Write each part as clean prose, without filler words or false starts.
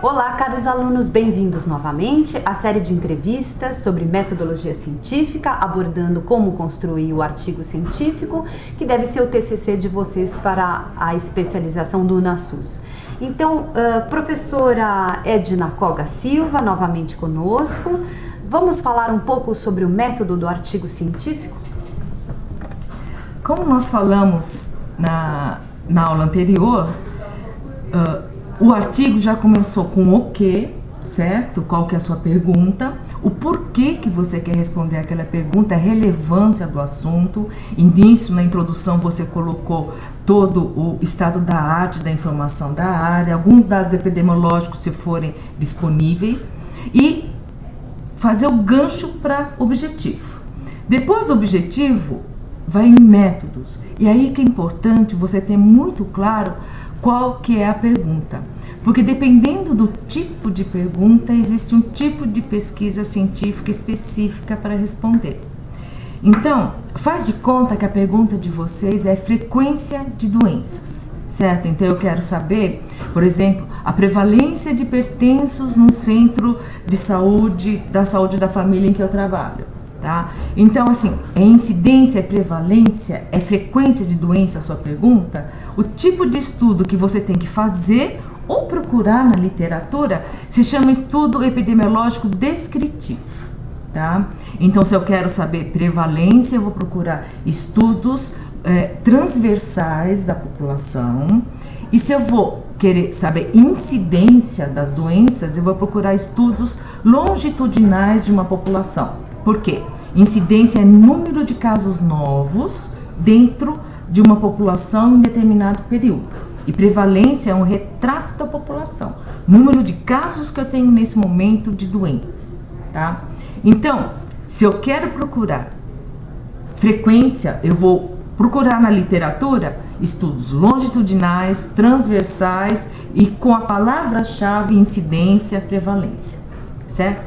Olá, caros alunos, bem-vindos novamente à série de entrevistas sobre metodologia científica, abordando como construir o artigo científico, que deve ser o TCC de vocês para a especialização do UNASUS. Então, professora Edna Koga Silva, novamente conosco, vamos falar um pouco sobre o método do artigo científico? Como nós falamos na aula anterior, o artigo já começou com o que, certo? Qual que é a sua pergunta, o porquê que você quer responder aquela pergunta, a relevância do assunto. Início, na introdução, você colocou todo o estado da arte, da informação da área, alguns dados epidemiológicos se forem disponíveis e fazer o gancho para objetivo. Depois do objetivo, vai em métodos. E aí que é importante você ter muito claro qual que é a pergunta. Porque dependendo do tipo de pergunta, existe um tipo de pesquisa científica específica para responder. Então, faz de conta que a pergunta de vocês é frequência de doenças, certo? Então eu quero saber, por exemplo, a prevalência de hipertensos no centro de saúde, da família em que eu trabalho. Tá? Então, assim, é incidência, é prevalência, é frequência de doença a sua pergunta? O tipo de estudo que você tem que fazer ou procurar na literatura se chama estudo epidemiológico descritivo. Tá? Então, se eu quero saber prevalência, eu vou procurar estudos transversais da população. E se eu vou querer saber incidência das doenças, eu vou procurar estudos longitudinais de uma população. Por quê? Incidência é número de casos novos dentro de uma população em determinado período. E prevalência é um retrato da população. Número de casos que eu tenho nesse momento de doentes. Tá? Então, se eu quero procurar frequência, eu vou procurar na literatura estudos longitudinais, transversais e com a palavra-chave incidência, prevalência. Certo?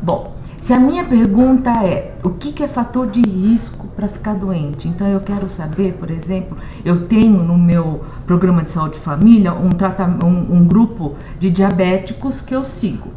Bom, se a minha pergunta é o que é fator de risco para ficar doente, então eu quero saber, por exemplo, eu tenho no meu programa de saúde e família um grupo de diabéticos que eu sigo.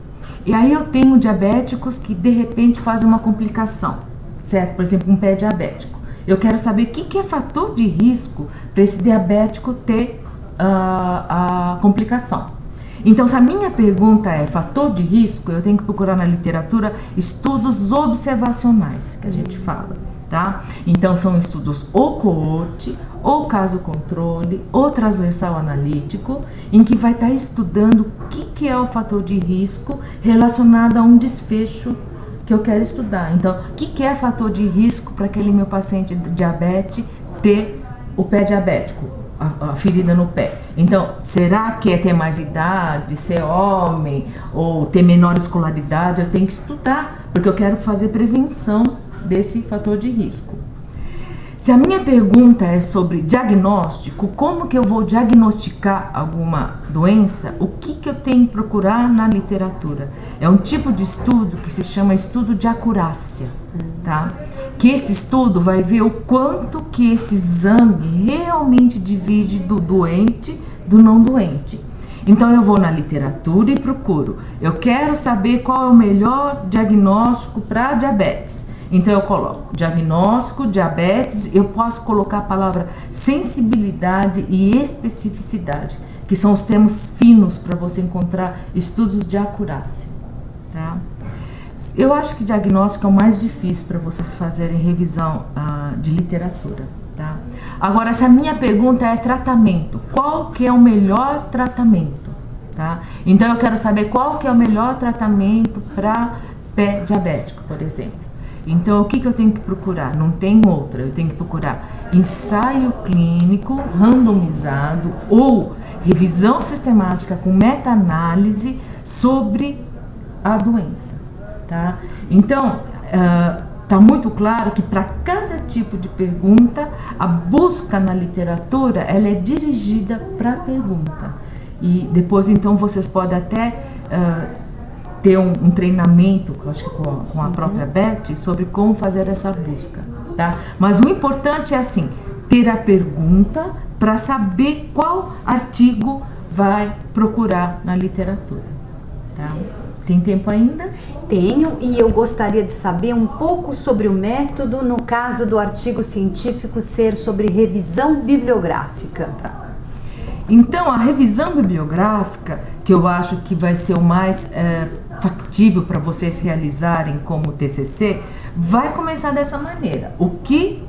E aí eu tenho diabéticos que de repente fazem uma complicação, certo? Por exemplo, um pé diabético. Eu quero saber o que é fator de risco para esse diabético ter a complicação. Então, se a minha pergunta é fator de risco, eu tenho que procurar na literatura estudos observacionais, que a gente fala, tá? Então, são estudos ou coorte, ou caso controle, ou transversal analítico, em que vai estar estudando o que é o fator de risco relacionado a um desfecho que eu quero estudar. Então, o que é fator de risco para aquele meu paciente de diabetes ter o pé diabético? A ferida no pé. Então, será que é ter mais idade, ser homem ou ter menor escolaridade? Eu tenho que estudar, porque eu quero fazer prevenção desse fator de risco. Se a minha pergunta é sobre diagnóstico, como que eu vou diagnosticar alguma doença, o que eu tenho que procurar na literatura? É um tipo de estudo que se chama estudo de acurácia, tá? Que esse estudo vai ver o quanto que esse exame realmente divide do doente do não doente. Então eu vou na literatura e procuro. Eu quero saber qual é o melhor diagnóstico para diabetes. Então eu coloco diagnóstico, diabetes, eu posso colocar a palavra sensibilidade e especificidade, que são os termos finos para você encontrar estudos de acurácia, tá? Eu acho que diagnóstico é o mais difícil para vocês fazerem revisão de literatura, tá? Agora, se a minha pergunta é tratamento, qual que é o melhor tratamento, tá? Então eu quero saber qual que é o melhor tratamento para pé diabético, por exemplo. Então, o que eu tenho que procurar? Não tem outra. Eu tenho que procurar ensaio clínico randomizado ou revisão sistemática com meta-análise sobre a doença, tá? Então, está muito claro que para cada tipo de pergunta, a busca na literatura ela é dirigida para a pergunta. E depois, então, vocês podem até ter um treinamento, acho que com a própria Beth, sobre como fazer essa busca, tá? Mas o importante é assim, ter a pergunta para saber qual artigo vai procurar na literatura. tá? Tem tempo ainda? Tenho, e eu gostaria de saber um pouco sobre o método no caso do artigo científico ser sobre revisão bibliográfica. Tá. Então, a revisão bibliográfica, que eu acho que vai ser o mais factível para vocês realizarem como TCC, vai começar dessa maneira. O que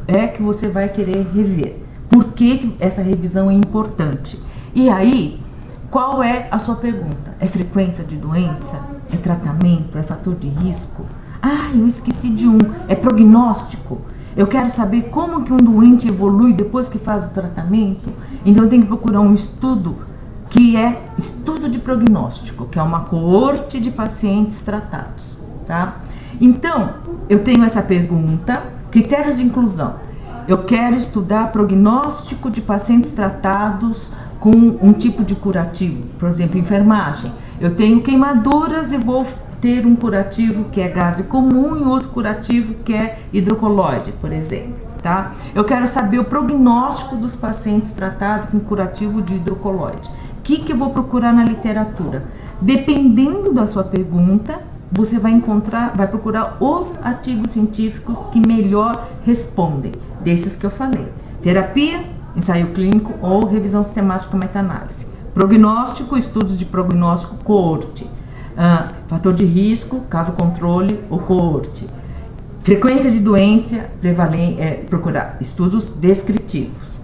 é que você vai querer rever? Por que essa revisão é importante? E aí, qual é a sua pergunta? É frequência de doença? É tratamento? É fator de risco? Ah, eu esqueci de um. É prognóstico? Eu quero saber como que um doente evolui depois que faz o tratamento. Então eu tenho que procurar um estudo que é estudo de prognóstico, que é uma coorte de pacientes tratados, tá? Então, eu tenho essa pergunta, critérios de inclusão. Eu quero estudar prognóstico de pacientes tratados com um tipo de curativo, por exemplo, enfermagem. Eu tenho queimaduras e vou ter um curativo que é gase comum e outro curativo que é hidrocoloide, por exemplo, tá? Eu quero saber o prognóstico dos pacientes tratados com curativo de hidrocoloide. O que eu vou procurar na literatura? Dependendo da sua pergunta, você vai procurar os artigos científicos que melhor respondem, desses que eu falei. Terapia, ensaio clínico ou revisão sistemática meta-análise. Prognóstico, estudos de prognóstico, coorte. Fator de risco, caso controle ou coorte. Frequência de doença, procurar estudos descritivos.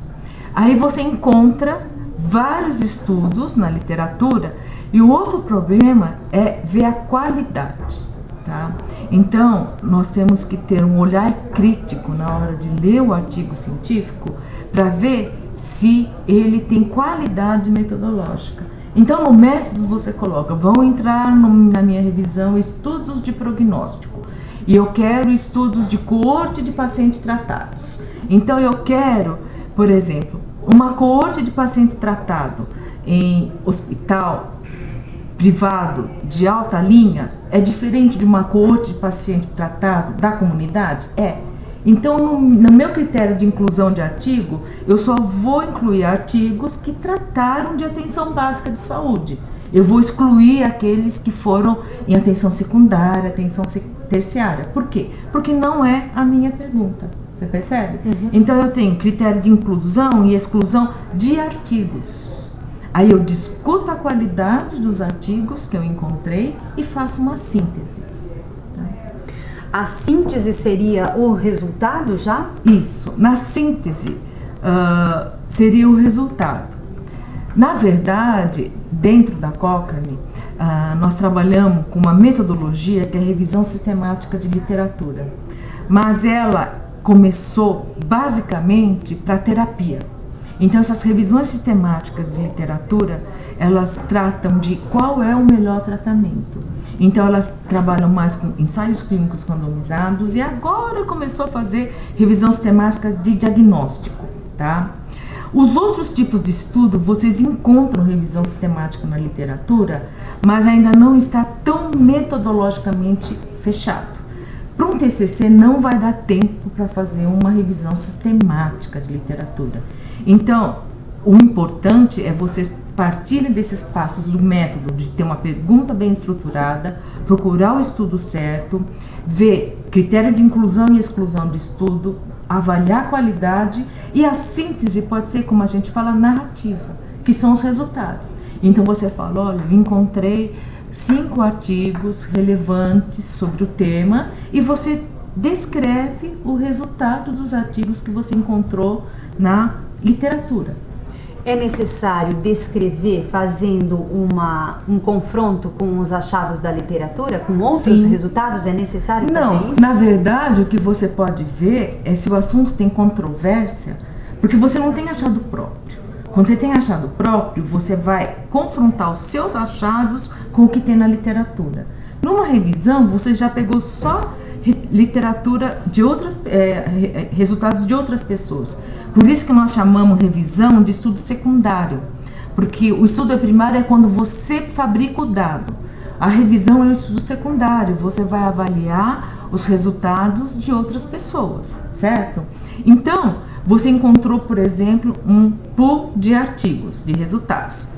Aí você encontra vários estudos na literatura e o outro problema é ver a qualidade, tá? Então, nós temos que ter um olhar crítico na hora de ler o artigo científico para ver se ele tem qualidade metodológica. Então, no método você coloca, vão entrar na minha revisão estudos de prognóstico. E eu quero estudos de coorte de pacientes tratados. Então, eu quero, por exemplo, uma coorte de paciente tratado em hospital privado de alta linha é diferente de uma coorte de paciente tratado da comunidade? É. Então, no meu critério de inclusão de artigo, eu só vou incluir artigos que trataram de atenção básica de saúde. Eu vou excluir aqueles que foram em atenção secundária, atenção terciária. Por quê? Porque não é a minha pergunta. Você percebe? Uhum. Então, eu tenho critério de inclusão e exclusão de artigos. Aí eu discuto a qualidade dos artigos que eu encontrei e faço uma síntese. A síntese seria o resultado já? Isso. Na síntese, seria o resultado. Na verdade, dentro da Cochrane, nós trabalhamos com uma metodologia que é a revisão sistemática de literatura. Mas ela começou basicamente para terapia. Então, essas revisões sistemáticas de literatura, elas tratam de qual é o melhor tratamento. Então, elas trabalham mais com ensaios clínicos randomizados e agora começou a fazer revisão sistemática de diagnóstico, tá? Os outros tipos de estudo, vocês encontram revisão sistemática na literatura, mas ainda não está tão metodologicamente fechado. Para um TCC não vai dar tempo para fazer uma revisão sistemática de literatura. Então, o importante é vocês partirem desses passos do método de ter uma pergunta bem estruturada, procurar o estudo certo, ver critério de inclusão e exclusão de estudo, avaliar a qualidade e a síntese pode ser, como a gente fala, narrativa, que são os resultados. Então você fala, olha, eu encontrei 5 artigos relevantes sobre o tema e você descreve o resultado dos artigos que você encontrou na literatura. É necessário descrever fazendo um confronto com os achados da literatura, com outros Sim. resultados? É necessário fazer isso? Na verdade, o que você pode ver é se o assunto tem controvérsia, porque você não tem achado próprio. Quando você tem achado próprio, você vai confrontar os seus achados com o que tem na literatura. Numa revisão, você já pegou só literatura de outras, resultados de outras pessoas. Por isso que nós chamamos revisão de estudo secundário, porque o estudo primário é quando você fabrica o dado. A revisão é o estudo secundário, você vai avaliar os resultados de outras pessoas, certo? Então, você encontrou, por exemplo, um pool de artigos, de resultados.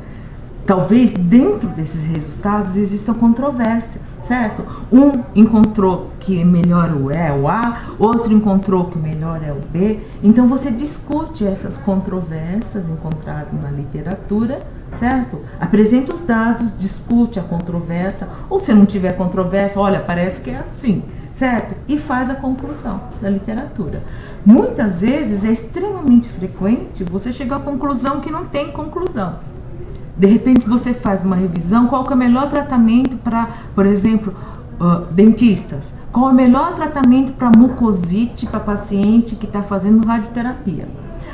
talvez dentro desses resultados existam controvérsias, certo? Um encontrou que melhor é o A, outro encontrou que melhor é o B. Então você discute essas controvérsias encontradas na literatura, certo? Apresenta os dados, discute a controvérsia, ou se não tiver controvérsia, olha, parece que é assim, certo? E faz a conclusão da literatura. Muitas vezes é extremamente frequente você chegar à conclusão que não tem conclusão. De repente você faz uma revisão, qual que é o melhor tratamento para, por exemplo, dentistas? Qual é o melhor tratamento para mucosite, para paciente que está fazendo radioterapia?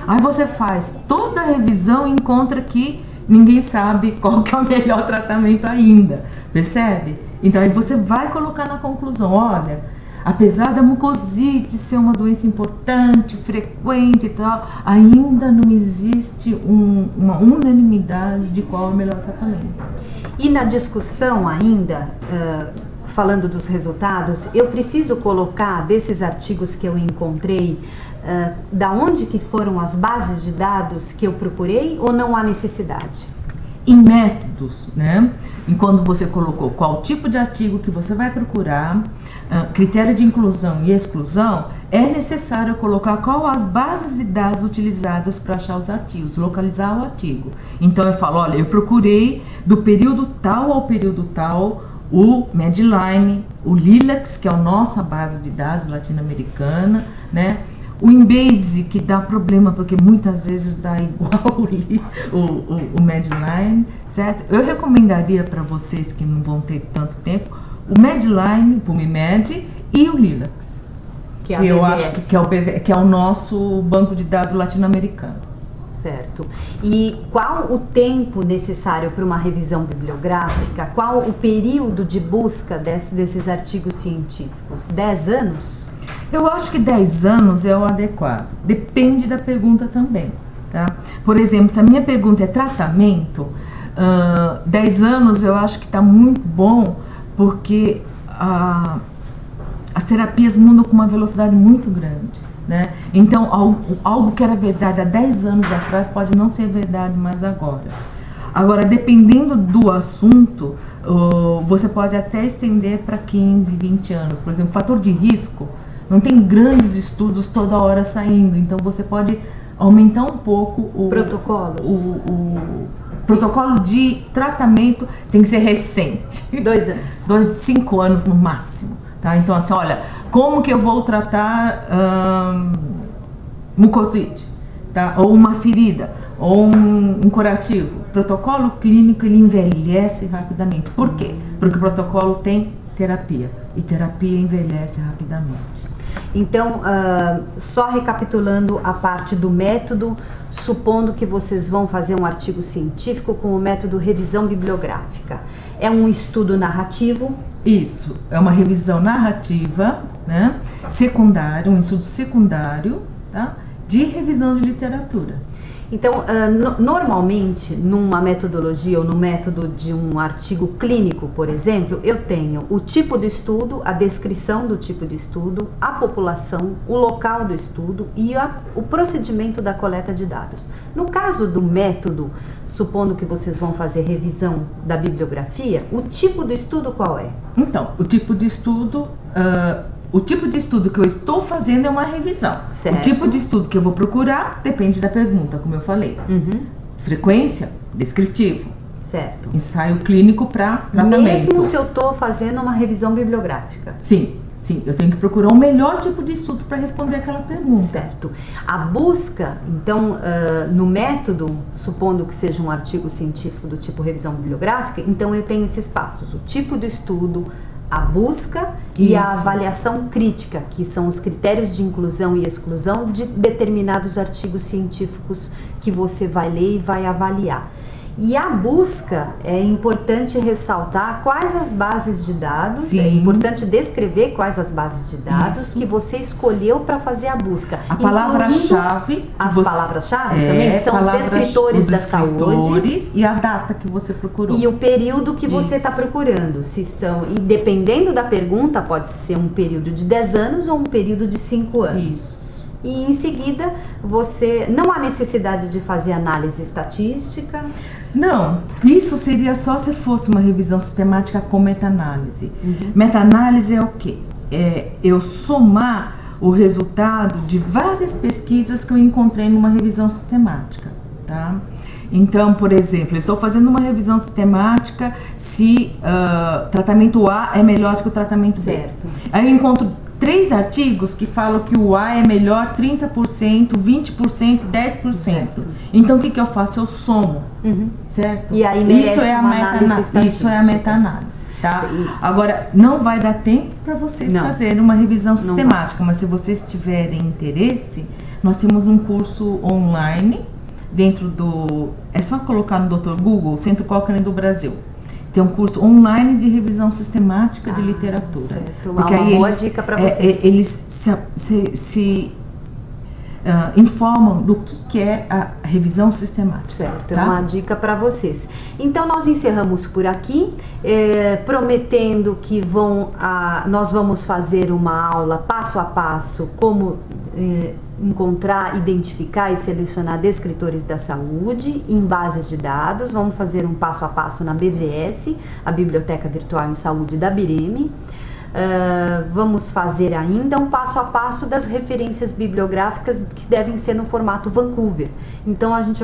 Aí você faz toda a revisão e encontra que ninguém sabe qual que é o melhor tratamento ainda, percebe? Então aí você vai colocar na conclusão, olha, apesar da mucosite ser uma doença importante, frequente e tal, ainda não existe uma unanimidade de qual é o melhor tratamento. E na discussão ainda, falando dos resultados, eu preciso colocar desses artigos que eu encontrei, da onde que foram as bases de dados que eu procurei ou não há necessidade? Em métodos, né? E quando você colocou qual tipo de artigo que você vai procurar, critério de inclusão e exclusão, é necessário colocar qual as bases de dados utilizadas para achar os artigos, localizar o artigo. Então eu falo, olha, eu procurei do período tal ao período tal o Medline, o Lilacs, que é a nossa base de dados latino-americana, né? O Embase, que dá problema, porque muitas vezes dá igual o Medline, certo? Eu recomendaria para vocês que não vão ter tanto tempo, o Medline, o MIMED e o Lilacs, que eu acho que é o nosso banco de dados latino-americano. Certo. E qual o tempo necessário para uma revisão bibliográfica? Qual o período de busca desses artigos científicos? 10 anos? Eu acho que 10 anos é o adequado. Depende da pergunta também, tá? Por exemplo, se a minha pergunta é tratamento, 10 anos eu acho que está muito bom, porque as terapias mudam com uma velocidade muito grande, né? Então, algo que era verdade há 10 anos atrás pode não ser verdade mais agora. Agora, dependendo do assunto, você pode até estender para 15, 20 anos. Por exemplo, fator de risco, não tem grandes estudos toda hora saindo, então você pode aumentar um pouco o protocolo de tratamento, tem que ser recente. 2 anos. 5 anos no máximo, tá? Então assim, olha, como que eu vou tratar mucosite, tá? Ou uma ferida, ou um curativo. O protocolo clínico, ele envelhece rapidamente. Por quê? Porque o protocolo tem terapia, e terapia envelhece rapidamente. Então, só recapitulando a parte do método, supondo que vocês vão fazer um artigo científico com o método revisão bibliográfica. É um estudo narrativo? Isso, é uma revisão narrativa, né? Secundário, um estudo secundário, tá? De revisão de literatura. Então, normalmente, numa metodologia ou no método de um artigo clínico, por exemplo, eu tenho o tipo do estudo, a descrição do tipo de estudo, a população, o local do estudo e o procedimento da coleta de dados. No caso do método, supondo que vocês vão fazer revisão da bibliografia, o tipo do estudo qual é? Então, o tipo de estudo... O tipo de estudo que eu estou fazendo é uma revisão. Certo. O tipo de estudo que eu vou procurar depende da pergunta, como eu falei. Uhum. Frequência, descritivo. Certo. Ensaio clínico para tratamento. Mesmo se eu estou fazendo uma revisão bibliográfica. Sim, eu tenho que procurar o melhor tipo de estudo para responder aquela pergunta. Certo. A busca, então, no método, supondo que seja um artigo científico do tipo revisão bibliográfica, então eu tenho esses passos. O tipo do estudo, a busca e a avaliação crítica, que são os critérios de inclusão e exclusão de determinados artigos científicos que você vai ler e vai avaliar. E a busca, é importante ressaltar quais as bases de dados, Sim. É importante descrever quais as bases de dados Isso. que você escolheu para fazer a busca. A palavra-chave. As palavras-chave também, que são os descritores da saúde. E a data que você procurou. E o período que você está procurando. E dependendo da pergunta, pode ser um período de 10 anos ou um período de 5 anos. Isso. E em seguida, não há necessidade de fazer análise estatística? Não, isso seria só se fosse uma revisão sistemática com meta-análise. Meta-análise é o quê? É eu somar o resultado de várias pesquisas que eu encontrei numa revisão sistemática, tá? Então, por exemplo, eu estou fazendo uma revisão sistemática se tratamento A é melhor do que o tratamento B. Certo. Aí eu encontro 3 artigos que falam que o A é melhor 30%, 20%, 10%. Então, o que eu faço? Eu somo, certo? E aí merece isso é a uma análise isso é a meta-análise, tá? Sim. Agora, não vai dar tempo para vocês Não. fazerem uma revisão Não sistemática, mas se vocês tiverem interesse, nós temos um curso online dentro do... É só colocar no Dr. Google, Centro Cochrane do Brasil. Tem um curso online de revisão sistemática de literatura. Certo. Porque uma aí boa dica para vocês. eles se informam do que é a revisão sistemática. Certo, tá? é uma dica para vocês. Então nós encerramos por aqui, prometendo que nós vamos fazer uma aula passo a passo como encontrar, identificar e selecionar descritores da saúde em bases de dados. Vamos fazer um passo a passo na BVS, a Biblioteca Virtual em Saúde da BIREME. Vamos fazer ainda um passo a passo das referências bibliográficas que devem ser no formato Vancouver. Então a gente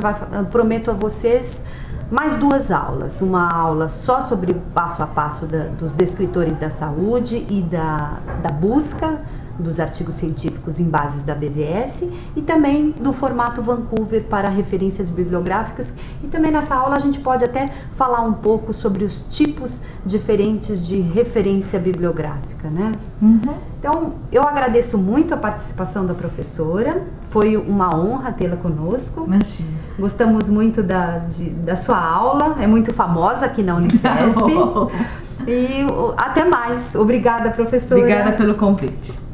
prometo a vocês mais 2 aulas, uma aula só sobre o passo a passo dos descritores da saúde e da busca dos artigos científicos em bases da BVS e também do formato Vancouver para referências bibliográficas. E também nessa aula a gente pode até falar um pouco sobre os tipos diferentes de referência bibliográfica, né? Então, eu agradeço muito a participação da professora, foi uma honra tê-la conosco. Imagina. Gostamos muito da sua aula, é muito famosa aqui na Unifesp. E até mais. Obrigada, professora. Obrigada pelo convite.